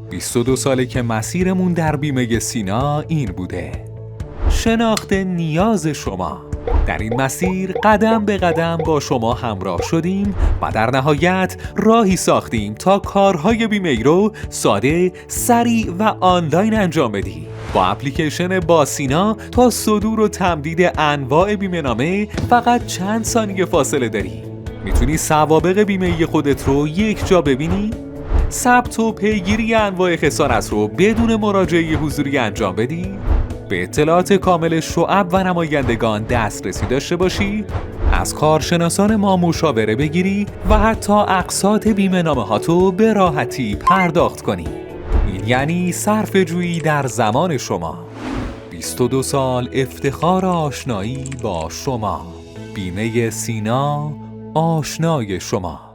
22 ساله که مسیرمون در بیمه سینا این بوده: شناخت نیاز شما. در این مسیر قدم به قدم با شما همراه شدیم و در نهایت راهی ساختیم تا کارهای بیمه رو ساده، سریع و آنلاین انجام بدیم. با اپلیکیشن با سینا تا صدور و تمدید انواع بیمه نامه فقط چند ثانیه فاصله داری. میتونی سوابق بیمه خودت رو یک جا ببینی، ثبت و پیگیری انواع خسارت رو بدون مراجعه حضوری انجام بدی، به اطلاعات کامل شعب و نمایندگان دسترسی داشته باشی، از کارشناسان ما مشاوره بگیری و حتی اقساط بیمه نامه هاتو به راحتی پرداخت کنی. این یعنی صرفه‌جویی در زمان شما. 22 سال افتخار آشنایی با شما. بیمه سینا، آشنای شما.